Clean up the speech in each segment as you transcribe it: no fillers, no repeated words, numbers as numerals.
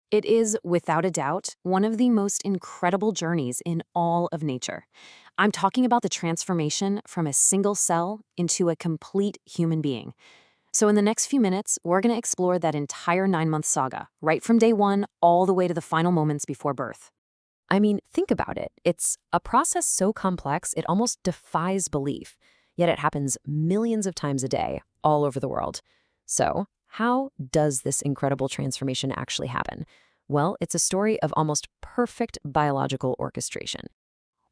It is, without a doubt, one of the most incredible journeys in all of nature. I'm talking about the transformation from a single cell into a complete human being. So, in the next few minutes, we're going to explore that entire 9 month saga, right from day one all the way to the final moments before birth. I mean, think about it. It's a process so complex it almost defies belief, yet it happens millions of times a day all over the world. So, how does this incredible transformation actually happen? Well, it's a story of almost perfect biological orchestration.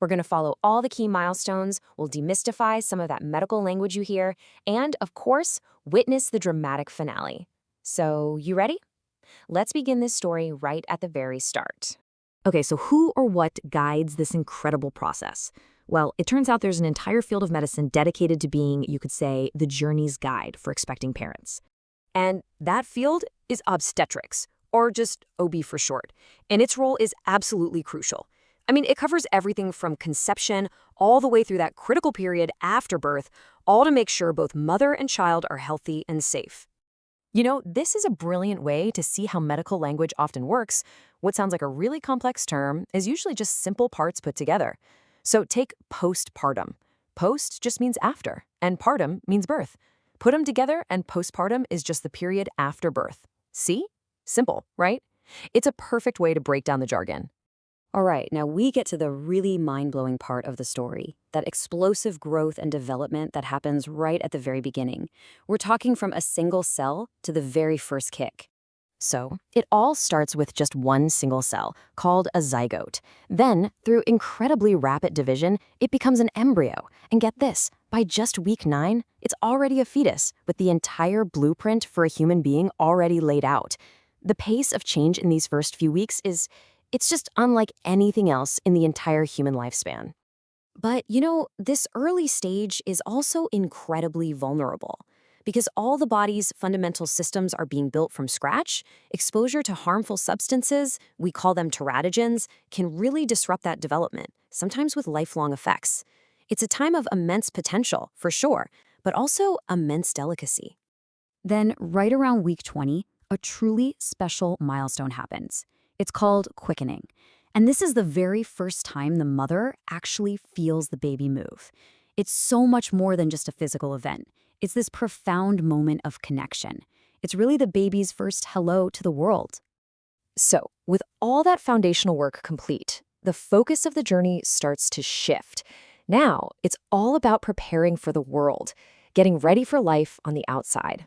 We're going to follow all the key milestones, we'll demystify some of that medical language you hear, and, of course, witness the dramatic finale. So, you ready? Let's begin this story right at the very start. Okay, so who or what guides this incredible process? Well, it turns out there's an entire field of medicine dedicated to being, you could say, the journey's guide for expecting parents. And that field is obstetrics, or just OB for short. And its role is absolutely crucial. I mean, it covers everything from conception all the way through that critical period after birth, all to make sure both mother and child are healthy and safe. You know, this is a brilliant way to see how medical language often works. What sounds like a really complex term is usually just simple parts put together. So take postpartum. Post just means after, and partum means birth. Put them together, and postpartum is just the period after birth. See? Simple, right? It's a perfect way to break down the jargon. All right, now we get to the really mind-blowing part of the story, that explosive growth and development that happens right at the very beginning. We're talking from a single cell to the very first kick. So, it all starts with just one single cell, called a zygote. Then, through incredibly rapid division, it becomes an embryo. And get this, by just week 9, it's already a fetus, with the entire blueprint for a human being already laid out. The pace of change in these first few weeks it's just unlike anything else in the entire human lifespan. But, this early stage is also incredibly vulnerable. Because all the body's fundamental systems are being built from scratch, exposure to harmful substances, we call them teratogens, can really disrupt that development, sometimes with lifelong effects. It's a time of immense potential, for sure, but also immense delicacy. Then, right around week 20, a truly special milestone happens. It's called quickening. And this is the very first time the mother actually feels the baby move. It's so much more than just a physical event. It's this profound moment of connection. It's really the baby's first hello to the world. So, with all that foundational work complete, the focus of the journey starts to shift. Now, it's all about preparing for the world, getting ready for life on the outside.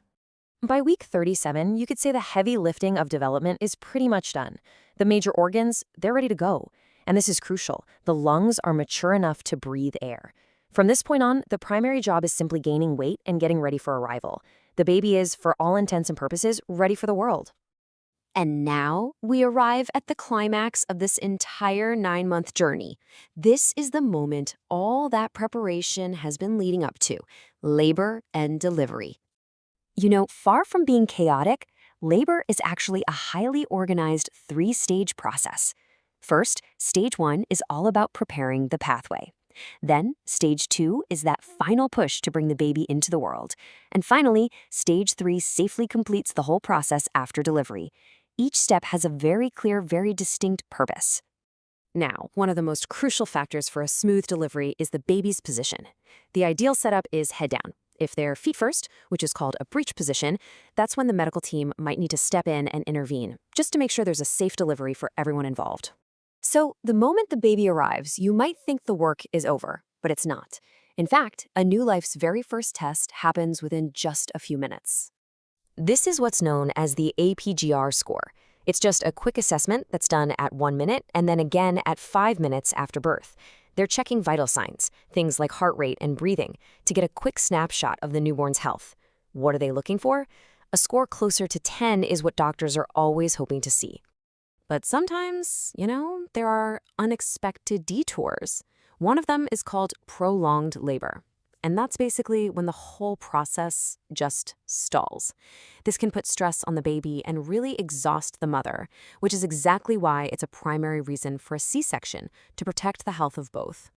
By week 37, you could say the heavy lifting of development is pretty much done. The major organs, they're ready to go. And this is crucial. The lungs are mature enough to breathe air. From this point on, the primary job is simply gaining weight and getting ready for arrival. The baby is, for all intents and purposes, ready for the world. And now we arrive at the climax of this entire 9 month journey. This is the moment all that preparation has been leading up to, labor and delivery. Far from being chaotic, labor is actually a highly organized 3-stage process. First, stage 1 is all about preparing the pathway. Then, stage 2 is that final push to bring the baby into the world. And finally, stage 3 safely completes the whole process after delivery. Each step has a very clear, very distinct purpose. Now, one of the most crucial factors for a smooth delivery is the baby's position. The ideal setup is head down. If they're feet first, which is called a breech position, that's when the medical team might need to step in and intervene, just to make sure there's a safe delivery for everyone involved. So, the moment the baby arrives, you might think the work is over, but it's not. In fact, a new life's very first test happens within just a few minutes. This is what's known as the APGR score. It's just a quick assessment that's done at 1 minute and then again at 5 minutes after birth. They're checking vital signs, things like heart rate and breathing, to get a quick snapshot of the newborn's health. What are they looking for? A score closer to 10 is what doctors are always hoping to see. But sometimes, there are unexpected detours. One of them is called prolonged labor. And that's basically when the whole process just stalls. This can put stress on the baby and really exhaust the mother, which is exactly why it's a primary reason for a C-section, to protect the health of both.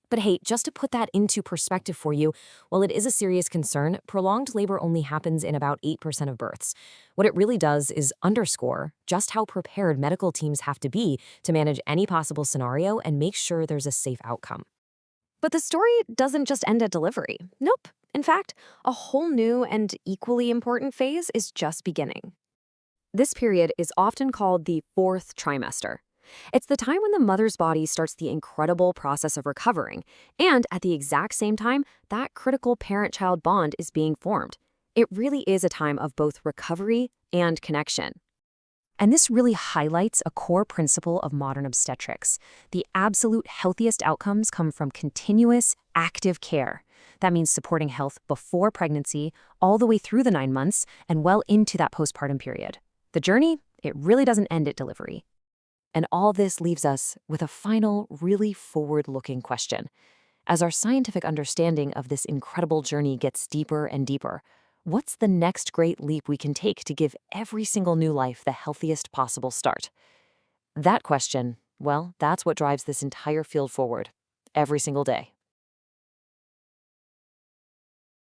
But hey, just to put that into perspective for you, while it is a serious concern, prolonged labor only happens in about 8% of births. What it really does is underscore just how prepared medical teams have to be to manage any possible scenario and make sure there's a safe outcome. But the story doesn't just end at delivery. Nope. In fact, a whole new and equally important phase is just beginning. This period is often called the fourth trimester. It's the time when the mother's body starts the incredible process of recovering, and at the exact same time, that critical parent-child bond is being formed. It really is a time of both recovery and connection. And this really highlights a core principle of modern obstetrics. The absolute healthiest outcomes come from continuous, active care. That means supporting health before pregnancy, all the way through the 9 months, and well into that postpartum period. The journey, it really doesn't end at delivery. And all this leaves us with a final, really forward-looking question. As our scientific understanding of this incredible journey gets deeper and deeper, what's the next great leap we can take to give every single new life the healthiest possible start? That question, well, that's what drives this entire field forward, every single day.